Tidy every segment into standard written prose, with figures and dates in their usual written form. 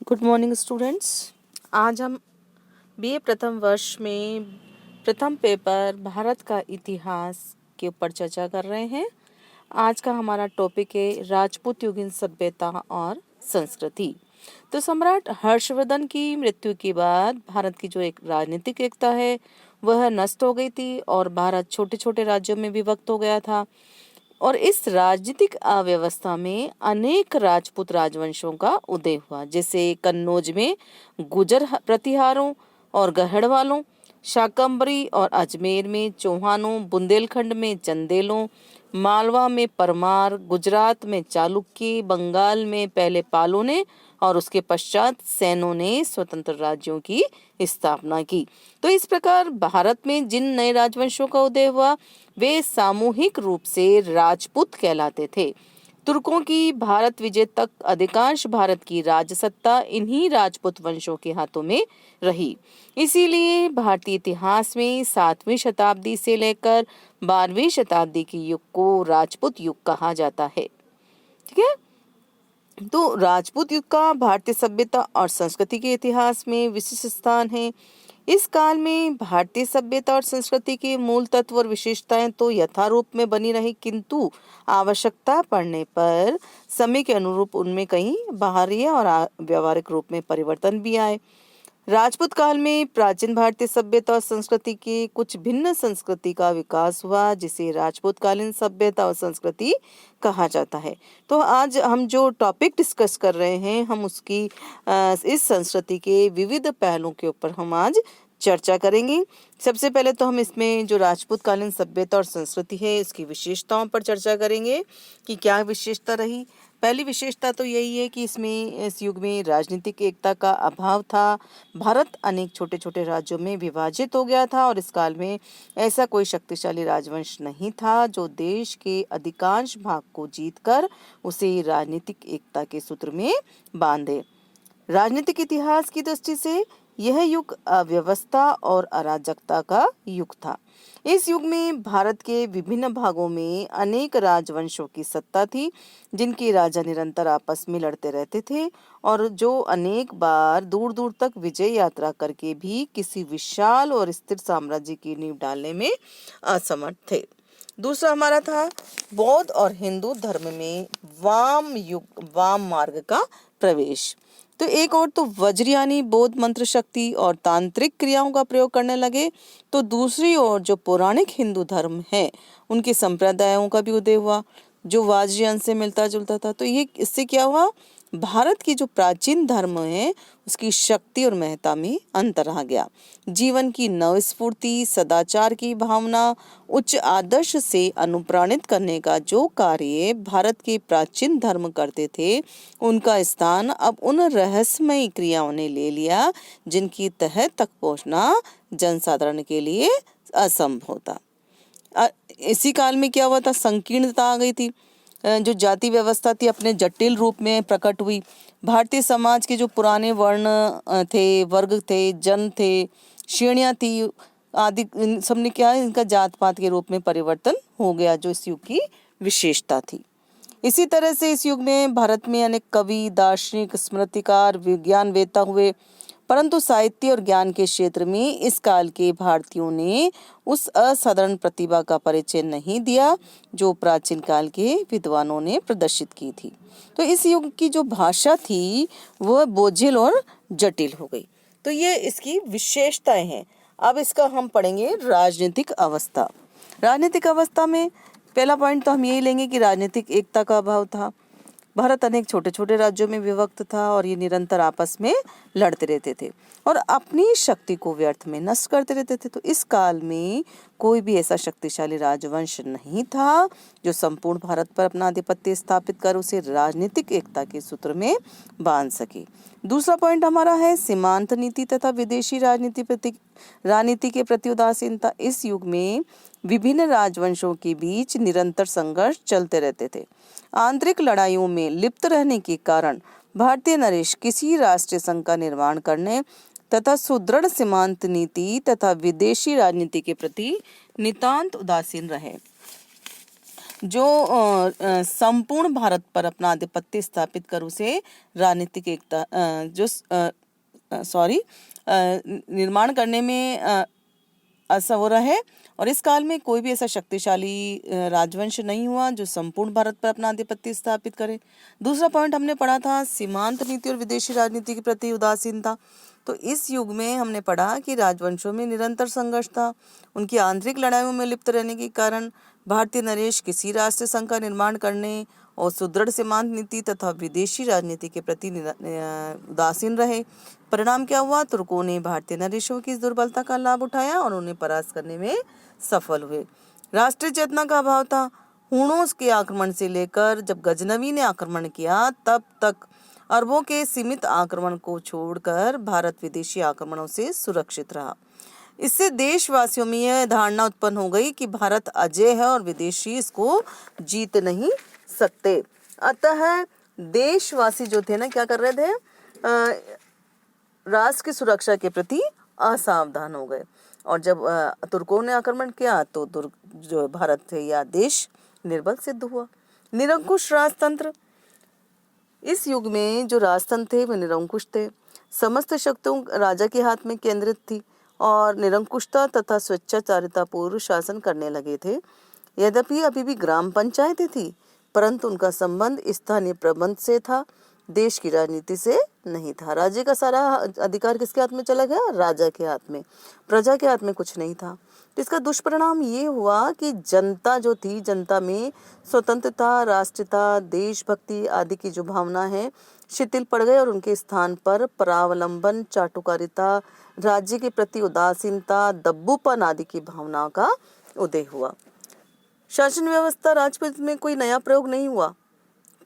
Good morning students. आज हम BA प्रथम वर्ष में प्रथम पेपर भारत का इतिहास के ऊपर चर्चा कर रहे हैं। आज का हमारा टॉपिक है राजपूत युगीन सभ्यता और संस्कृति। तो सम्राट हर्षवर्धन की मृत्यु के बाद भारत की जो एक राजनीतिक एकता है वह नष्ट हो गई थी और भारत छोटे छोटे राज्यों में विभक्त हो गया था। और इस राजनीतिक अव्यवस्था में अनेक राजपूत राजवंशों का उदय हुआ, जैसे कन्नौज में गुजर प्रतिहारों और गढ़वालों, शाकंभरी और अजमेर में चौहानों, बुंदेलखंड में चंदेलों, मालवा में परमार, गुजरात में चालुक्य, बंगाल में पहले पालों ने और उसके पश्चात सैनों ने स्वतंत्र राज्यों की स्थापना की। तो इस प्रकार भारत में जिन नए राजवंशों का उदय हुआ वे सामूहिक रूप से राजपूत कहलाते थे। तुर्कों की भारत विजय तक अधिकांश भारत की राजसत्ता इन्हीं राजपूत वंशों के हाथों में रही। इसीलिए भारतीय इतिहास में 7वीं शताब्दी से लेकर 12वीं शताब्दी के युग को राजपूत युग कहा जाता है। ठीक है। तो राजपूत युग का भारतीय सभ्यता और संस्कृति के इतिहास में विशिष्ट स्थान है। इस काल में भारतीय सभ्यता और संस्कृति के मूल तत्व और विशेषताएं तो यथारूप में बनी रही, किंतु आवश्यकता पड़ने पर समय के अनुरूप उनमें कई बाहरी और व्यवहारिक रूप में परिवर्तन भी आए। राजपूत काल में प्राचीन भारतीय सभ्यता और संस्कृति के कुछ भिन्न संस्कृति का विकास हुआ, जिसे राजपूतकालीन सभ्यता और संस्कृति कहा जाता है। तो आज हम जो टॉपिक डिस्कस कर रहे हैं हम उसकी इस संस्कृति के विविध पहलुओं के ऊपर हम आज चर्चा करेंगे। सबसे पहले तो हम इसमें जो राजपूतकालीन सभ्यता और संस्कृति है इसकी विशेषताओं पर चर्चा करेंगे कि क्या विशेषता रही। पहली विशेषता तो यही है कि इस युग में राजनीतिक एकता का अभाव था। भारत अनेक छोटे छोटे राज्यों में विभाजित हो गया था और इस काल में ऐसा कोई शक्तिशाली राजवंश नहीं था जो देश के अधिकांश भाग को जीतकर उसे राजनीतिक एकता के सूत्र में बांधे। राजनीतिक इतिहास की दृष्टि से यह युग अव्यवस्था और अराजकता का युग था। इस युग में भारत के विभिन्न भागों में अनेक राजवंशों की सत्ता थी, जिनके राजा निरंतर आपस में लड़ते रहते थे और जो अनेक बार दूर दूर तक विजय यात्रा करके भी किसी विशाल और स्थिर साम्राज्य की नींव डालने में असमर्थ थे। दूसरा हमारा था बौद्ध और हिंदू धर्म में वाम मार्ग का प्रवेश। तो एक और तो वज्रयानी बौद्ध मंत्र शक्ति और तांत्रिक क्रियाओं का प्रयोग करने लगे, तो दूसरी ओर जो पौराणिक हिंदू धर्म है उनके संप्रदायों का भी उदय हुआ जो वज्रयान से मिलता जुलता था। तो ये इससे क्या हुआ, भारत की जो प्राचीन धर्म है उसकी शक्ति और महत्ता में अंतर आ गया। जीवन की नवस्फूर्ति, सदाचार की भावना, उच्च आदर्श से अनुप्राणित करने का जो कार्य भारत के प्राचीन धर्म करते थे उनका स्थान अब उन रहस्यमयी क्रियाओं ने ले लिया जिनकी तह तक पहुंचना जनसाधारण के लिए असंभव था। इसी काल में क्या हुआ था, संकीर्णता आ गई थी। जो जाति व्यवस्था थी अपने जटिल रूप में प्रकट हुई। भारतीय समाज के जो पुराने वर्ण थे, वर्ग थे, जन थे, श्रेणियां थी आदि, इन सब ने क्या इनका जात पात के रूप में परिवर्तन हो गया, जो इस युग की विशेषता थी। इसी तरह से इस युग में भारत में अनेक कवि, दार्शनिक, स्मृतिकार, विज्ञानवेत्ता हुए, परंतु साहित्य और ज्ञान के क्षेत्र में इस काल के भारतीयों ने उस असाधारण प्रतिभा का परिचय नहीं दिया जो प्राचीन काल के विद्वानों ने प्रदर्शित की थी। तो इस युग की जो भाषा थी वह बोझिल और जटिल हो गई। तो ये इसकी विशेषताएं हैं। अब इसका हम पढ़ेंगे राजनीतिक अवस्था। राजनीतिक अवस्था में पहला पॉइंट तो हम यही लेंगे कि राजनीतिक एकता का अभाव था। भारत अनेक छोटे छोटे राज्यों में विभक्त था और ये निरंतर आपस में लड़ते रहते थे और अपनी शक्ति को व्यर्थ में नष्ट करते रहते थे। तो इस काल में कोई भी ऐसा शक्तिशाली राजवंश नहीं था जो संपूर्ण भारत पर अपना आधिपत्य स्थापित कर उसे राजनीतिक एकता के सूत्र में बांध सके। दूसरा पॉइंट हमारा है सीमांत नीति तथा विदेशी राजनीति के प्रति उदासीनता। इस युग में विभिन्न राजवंशों के बीच निरंतर संघर्ष चलते रहते थे। आंतरिक लड़ाइयों में लिप्त रहने के कारण भारतीय नरेश किसी राष्ट्रीय संघ का निर्माण करने तथा सुदृढ़ सीमांत नीति तथा विदेशी राजनीति के प्रति नितांत उदासीन रहे। जो संपूर्ण भारत पर अपना आधिपत्य स्थापित कर उसे राजनीतिक एकता निर्माण करने में असफल है। और इस काल में कोई भी ऐसा शक्तिशाली राजवंश नहीं हुआ जो संपूर्ण भारत पर अपना आधिपत्य स्थापित करे। दूसरा पॉइंट हमने पढ़ा था सीमांत नीति और विदेशी राजनीति के प्रति उदासीनता। तो इस युग में हमने पढ़ा कि राजवंशों में निरंतर संघर्ष था। उनकी आंतरिक लड़ाइयों में लिप्त रहने के कारण भारतीय नरेश किसी राष्ट्रीय संघ का निर्माण करने और सुदृढ़ सीमांत नीति तथा विदेशी राजनीति के प्रति उदासीन रहे। परिणाम क्या हुआ? तुर्कों ने भारतीय नरेशों की इस दुर्बलता का लाभ उठाया और उन्हें परास्त करने में सफल हुए। राष्ट्रीय चेतना का अभाव था। हुणों के आक्रमण से लेकर जब गजनवी ने आक्रमण किया तब तक अरबों के सीमित आक्रमण को छोड़कर भारत विदेशी आक्रमणों से सुरक्षित रहा। इससे देशवासियों में यह धारणा उत्पन्न हो गई कि भारत अजेय है और विदेशी इसको जीत नहीं सकते। अतः देशवासी जो थे ना, क्या कर रहे थे? राष्ट्र की सुरक्षा के प्रति असावधान हो गए। और जब तुर्कों ने आक्रमण किया तो तुर्क जो भारत थे या देश निर्बल सिद्ध हुआ। निरंकुश राजतंत्र। इस युग में जो राजतंत्र थे वे निरंकुश थे। समस्त शक्तियां राजा के हाथ में केंद्रित थी और निरंकुशता तथा स्वेच्छाचारिता पूर्व शासन करने लगे थे। यद्यपि अभी भी ग्राम पंचायतें थी, परंतु उनका संबंध स्थानीय प्रबंध से था, देश की राजनीति से नहीं था। राज्य का सारा अधिकार किसके हाथ में चला गया? राजा के हाथ में। प्रजा के हाथ में कुछ नहीं था। तो इसका दुष्परिणाम ये हुआ कि जनता जो थी, जनता में स्वतंत्रता, राष्ट्रीयता, देशभक्ति आदि की जो भावना है शिथिल पड़ गए और उनके स्थान पर परावलंबन, चाटुकारिता, राज्य के प्रति उदासीनता, दब्बूपन आदि की भावनाओं का उदय हुआ। शासन व्यवस्था राजपूत में कोई नया प्रयोग नहीं हुआ।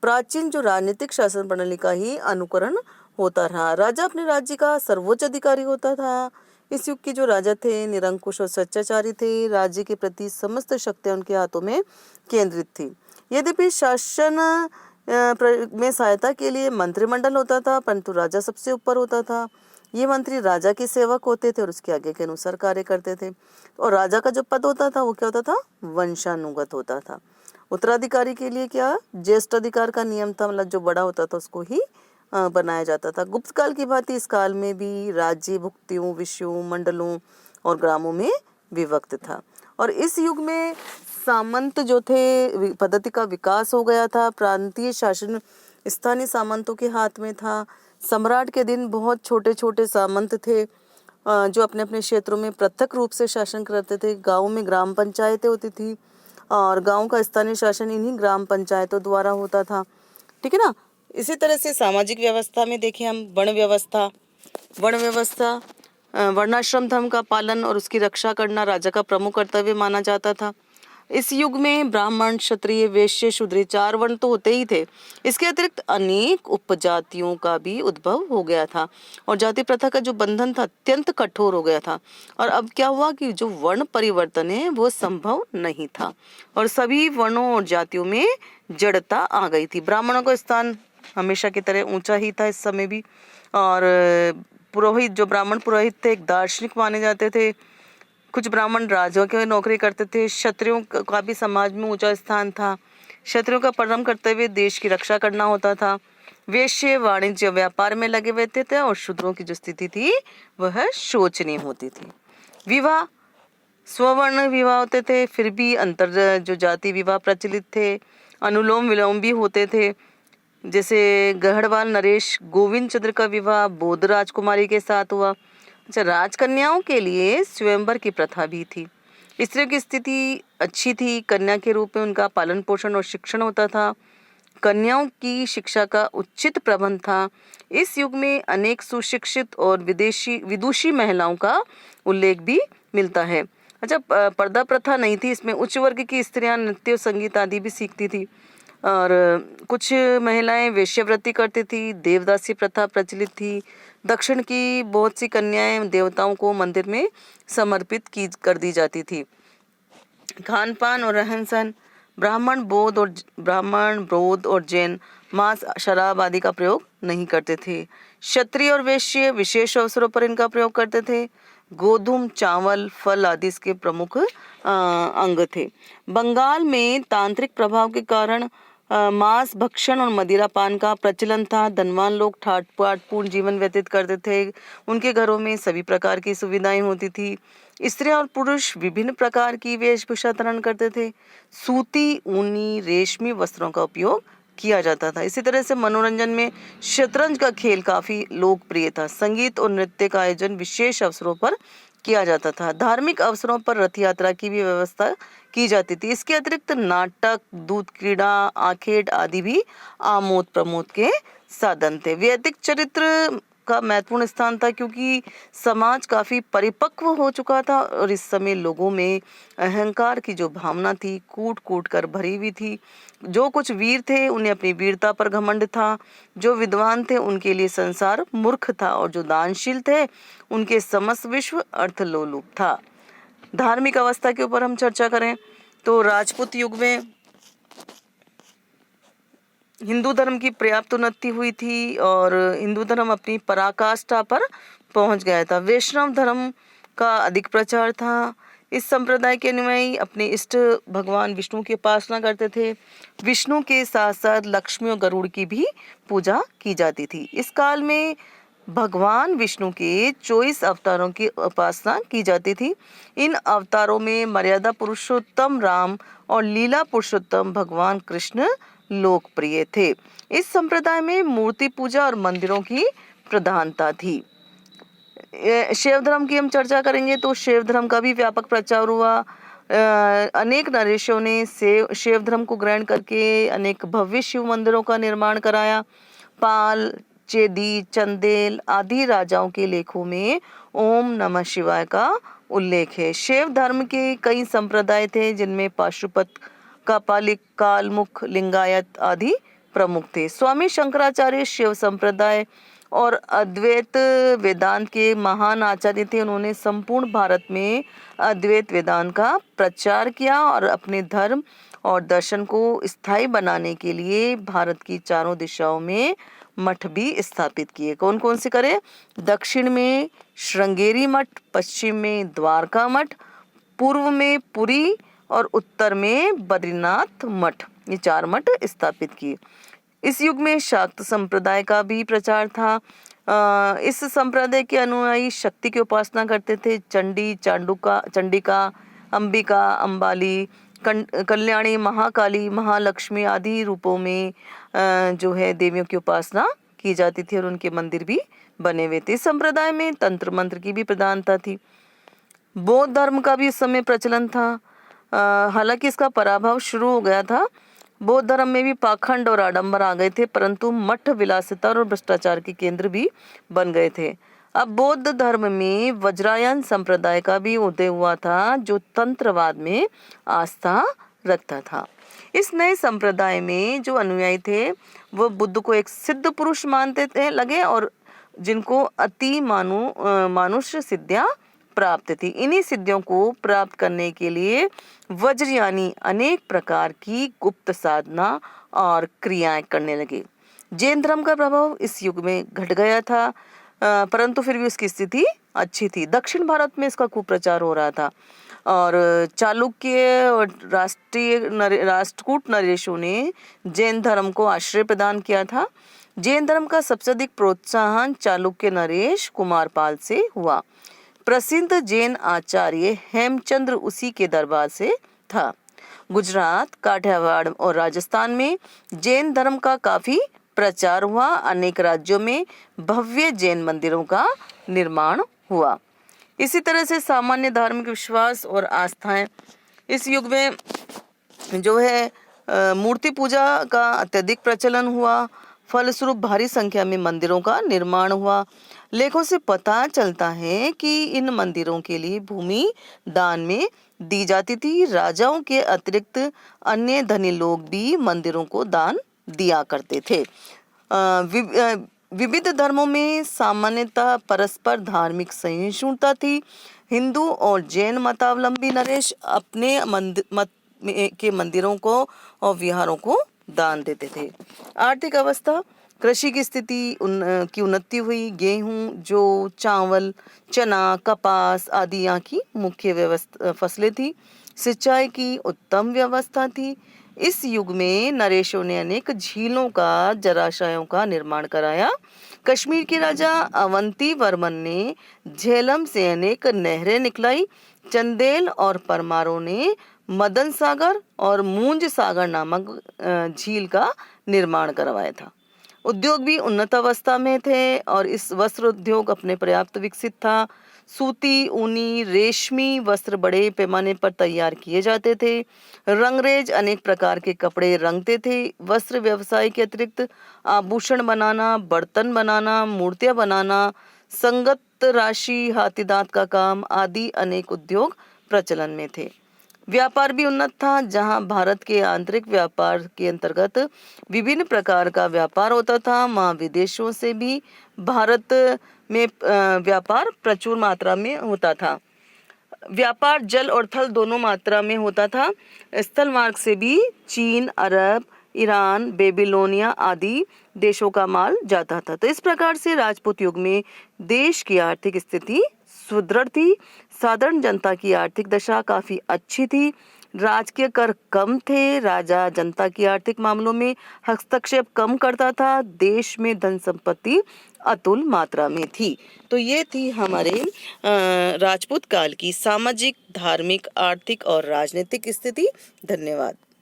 प्राचीन जो राजनीतिक शासन प्रणाली का ही अनुकरण होता रहा। राजा अपने राज्य का सर्वोच्च अधिकारी होता था। इस युग के जो राजा थे निरंकुश और स्वेच्छाचारी थे। राज्य के प्रति समस्त शक्तियां उनके हाथों में केंद्रित थी। यद्यपि शासन में सहायता के लिए मंत्रिमंडल होता था, परंतु राजा सबसे ऊपर होता था। ये मंत्री राजा के सेवक होते थे और उसके आगे के अनुसार कार्य करते थे। और राजा का जो पद होता था वो क्या होता था? वंशानुगत होता था। उत्तराधिकारी के लिए क्या? ज्येष्ठ अधिकार का नियम था, मतलब जो बड़ा होता था उसको ही बनाया जाता था। गुप्त काल की भांति इस काल में भी राज्य भुक्तियों, विषयों, मंडलों और ग्रामों में विभक्त था। और इस युग में सामंत जो थे पद्धति का विकास हो गया था। प्रांतीय शासन स्थानीय सामंतों के हाथ में था। सम्राट के दिन बहुत छोटे छोटे सामंत थे जो अपने अपने क्षेत्रों में पृथक रूप से शासन करते थे। गाँव में ग्राम पंचायतें होती थी और गांव का स्थानीय शासन इन्हीं ग्राम पंचायतों द्वारा होता था। ठीक है ना। इसी तरह से सामाजिक व्यवस्था में देखें हम वर्ण व्यवस्था वर्णाश्रम धर्म का पालन और उसकी रक्षा करना राजा का प्रमुख कर्तव्य माना जाता था। इस युग में ब्राह्मण, क्षत्रिय, वैश्य, शूद्र 4 वर्ण तो होते ही थे। इसके अतिरिक्त अनेक उपजातियों का भी उद्भव हो गया था और जाति प्रथा का जो बंधन था अत्यंत कठोर हो गया था। और अब क्या हुआ कि जो वर्ण परिवर्तन है वो संभव नहीं था और सभी वर्णों और जातियों में जड़ता आ गई थी। ब्राह्मणों का स्थान हमेशा की तरह ऊंचा ही था इस समय भी। और पुरोहित, जो ब्राह्मण पुरोहित थे, एक दार्शनिक माने जाते थे। कुछ ब्राह्मण राजाओं की नौकरी करते थे। क्षत्रियों का भी समाज में ऊंचा स्थान था। क्षत्रियों का परम कर्तव्य देश की रक्षा करना होता था। वैश्य वाणिज्य व्यापार में लगे हुए थे और शूद्रों की जो स्थिति थी वह शोचनीय होती थी। विवाह स्ववर्ण विवाह होते थे, फिर भी अंतर जो जाति विवाह प्रचलित थे। अनुलोम विलोम भी होते थे। जैसे गढ़वाल नरेश गोविंद चंद्र का विवाह बौद्ध राजकुमारी के साथ हुआ। अच्छा, राजकन्याओं के लिए स्वयंवर की प्रथा भी थी। स्त्रियों की स्थिति अच्छी थी। कन्या के रूप में उनका पालन पोषण और शिक्षण होता था। कन्याओं की शिक्षा का उचित प्रबंध था। इस युग में अनेक सुशिक्षित और विदुषी महिलाओं का उल्लेख भी मिलता है। अच्छा, पर्दा प्रथा नहीं थी। इसमें उच्च वर्ग की स्त्रियां नृत्य, संगीत आदि भी सीखती थी और कुछ महिलाएं वेश्यावृत्ति करती थी। देवदासी प्रथा प्रचलित थी। दक्षिण की बहुत सी कन्याएं देवताओं को मंदिर में समर्पित कर दी जाती थी। खान पान और रहन सहन ब्राह्मण, बौद्ध और जैन मांस, शराब आदि का प्रयोग नहीं करते थे। क्षत्रिय और वैश्य विशेष अवसरों पर इनका प्रयोग करते थे। गोधूम, चावल, फल आदि इसके प्रमुख अंग थे। बंगाल में तांत्रिक प्रभाव के कारण मांस भक्षण और मदिरा पान का प्रचलन था। धनवान लोग ठाट बाट पूर्ण जीवन व्यतीत करते थे। उनके घरों में सभी प्रकार की सुविधाएं होती थी। स्त्रियां और पुरुष विभिन्न प्रकार की वेशभूषा धारण करते थे। सूती, ऊनी, रेशमी वस्त्रों का उपयोग किया जाता था। इसी तरह से मनोरंजन में शतरंज का खेल काफी लोकप्रिय था। संगीत और नृत्य का आयोजन विशेष अवसरों पर किया जाता था। धार्मिक अवसरों पर रथ यात्रा की भी व्यवस्था की जाती थी। इसके अतिरिक्त नाटक, दूध क्रीड़ा, आखेट आदि भी आमोद प्रमोद के साधन थे। वैदिक चरित्र का महत्वपूर्ण स्थान था क्योंकि समाज काफी परिपक्व हो चुका था और इस समय लोगों में अहंकार की जो भावना थी कूट कूट कर भरी हुई थी। जो कुछ वीर थे उन्हें अपनी वीरता पर घमंड था। जो विद्वान थे उनके लिए संसार मूर्ख था और जो दानशील थे उनके समस्त विश्व अर्थलोलुप था। धार्मिक अवस्था के ऊपर हम चर्चा करें तो राजपूत युग में हिंदू धर्म की पर्याप्त उन्नति हुई थी और हिंदू धर्म अपनी पराकाष्ठा पर पहुंच गया था। वैष्णव धर्म का अधिक प्रचार था। इस संप्रदाय के अनुयायी अपने इष्ट भगवान विष्णु की उपासना करते थे। विष्णु के साथ साथ लक्ष्मी और गरुड़ की भी पूजा की जाती थी। इस काल में भगवान विष्णु के 24 अवतारों की उपासना की जाती थी। इन अवतारों में मर्यादा पुरुषोत्तम राम और लीला पुरुषोत्तम भगवान कृष्ण लोकप्रिय थे। इस संप्रदाय में मूर्ति पूजा और मंदिरों की प्रधानता थी। शैव धर्म की हम चर्चा करेंगे तो शैव धर्म का भी व्यापक प्रचार हुआ। अनेक नरेशों ने शैव धर्म को ग्रहण करके अनेक भव्य शिव मंदिरों का निर्माण कराया। पाल, चेदी, चंदेल आदि राजाओं के लेखों में ओम नमः शिवाय का उल्लेख है। शैव धर्म के कई संप्रदाय थे जिनमें पाशुपत, कापालिक, कालमुख, लिंगायत आदि प्रमुख थे। स्वामी शंकराचार्य शिव संप्रदाय और अद्वैत वेदांत के महान आचार्य थे। उन्होंने संपूर्ण भारत में अद्वैत वेदांत का प्रचार किया और अपने धर्म और दर्शन को स्थायी बनाने के लिए भारत की चारों दिशाओं में मठ भी स्थापित किए। कौन कौन से करे? दक्षिण में श्रृंगेरी मठ, पश्चिम में द्वारका मठ, पूर्व में पुरी और उत्तर में बद्रीनाथ मठ। ये 4 मठ स्थापित किए। इस युग में शाक्त संप्रदाय का भी प्रचार था। इस संप्रदाय के अनुयायी शक्ति की उपासना करते थे। चंडी, चंडिका, अंबिका, अंबाली, कल्याणी, महाकाली, महालक्ष्मी आदि रूपों में जो है देवियों की उपासना की जाती थी और उनके मंदिर भी बने हुए थे। संप्रदाय में तंत्र मंत्र की भी प्रधानता थी। बौद्ध धर्म का भी उस समय प्रचलन था। हालांकि इसका पराभव शुरू हो गया था। बौद्ध धर्म में भी पाखंड और आडंबर आ गए थे, परंतु मठ विलासिता और भ्रष्टाचार के केंद्र भी बन गए थे। अब बौद्ध धर्म में वज्रायन संप्रदाय का भी उदय हुआ था जो तंत्रवाद में आस्था रखता था। इस नए संप्रदाय में जो अनुयायी थे वो बुद्ध को एक सिद्ध पुरुष मानते थे लगे और जिनको अति मानुष सिद्धियां प्राप्त थी। इन्हीं सिद्धियों को प्राप्त करने के लिए वज्रयानी अनेक प्रकार की गुप्त साधना और क्रियाएं करने लगे। जैन धर्म का प्रभाव इस युग में घट गया था, परंतु फिर भी उसकी स्थिति अच्छी थी। दक्षिण भारत में इसका खूब प्रचार हो रहा था और चालुक्य और राष्ट्रकूट नरेशों ने जैन धर्म को आश्रय प्रदान किया था। जैन धर्म का सबसे अधिक प्रोत्साहन चालुक्य नरेश कुमारपाल से हुआ। प्रसिद्ध जैन आचार्य हेमचंद्र उसी के दरबार से था। गुजरात, काठियावाड़ और राजस्थान में जैन धर्म का काफी प्रचार हुआ। अनेक राज्यों में भव्य जैन मंदिरों का निर्माण हुआ। इसी तरह से सामान्य धार्मिक विश्वास और आस्थाएं इस युग में जो है मूर्ति पूजा का अत्यधिक प्रचलन हुआ। फलस्वरूप भारी संख्या में मंदिरों का निर्माण हुआ। लेखों से पता चलता है कि इन मंदिरों के लिए भूमि दान में दी जाती थी। राजाओं के अतिरिक्त अन्य धनी लोग भी मंदिरों को दान दिया करते थे। विविध धर्मों में सामान्यतः परस्पर धार्मिक सहिष्णुता थी। हिंदू और जैन मतावलंबी नरेश अपने मत के मंदिरों को और विहारों को दान देते थे। आर्थिक अवस्था कृषि की स्थिति की उन्नति हुई। गेहूं, जौ, चावल, चना, कपास आदि यहाँ की मुख्य फसलें थी। सिंचाई की उत्तम व्यवस्था थी। इस युग में नरेशों ने अनेक झीलों का, जलाशयों का निर्माण कराया। कश्मीर के राजा अवंती वर्मन ने झेलम से अनेक नहरें निकलाई। चंदेल और परमारों ने मदन सागर और मूंज सागर नामक झील का निर्माण करवाया था। उद्योग भी उन्नत अवस्था में थे और इस वस्त्र उद्योग अपने पर्याप्त विकसित था। सूती, ऊनी, रेशमी वस्त्र बड़े पैमाने पर तैयार किए जाते थे। रंगरेज अनेक प्रकार के कपड़े रंगते थे। वस्त्र व्यवसाय के अतिरिक्त आभूषण बनाना, बर्तन बनाना, मूर्तियां बनाना, संगत राशि, हाथी दांत का काम आदि अनेक उद्योग प्रचलन में थे। व्यापार भी उन्नत था। जहां भारत के आंतरिक व्यापार के अंतर्गत विभिन्न प्रकार का व्यापार होता था, वहां विदेशों से भी भारत में व्यापार प्रचुर मात्रा में होता था। व्यापार जल और थल दोनों मात्रा में होता था। स्थल मार्ग से भी चीन, अरब, ईरान, बेबीलोनिया आदि देशों का माल जाता था। तो इस प्रकार से राजपूत युग में देश की आर्थिक स्थिति सुदृढ़ थी। साधारण जनता की आर्थिक दशा काफी अच्छी थी। राजकीय कर कम थे। राजा जनता की आर्थिक मामलों में हस्तक्षेप कम करता था। देश में धन संपत्ति अतुल मात्रा में थी। तो ये थी हमारे राजपूत काल की सामाजिक, धार्मिक, आर्थिक और राजनीतिक स्थिति। धन्यवाद।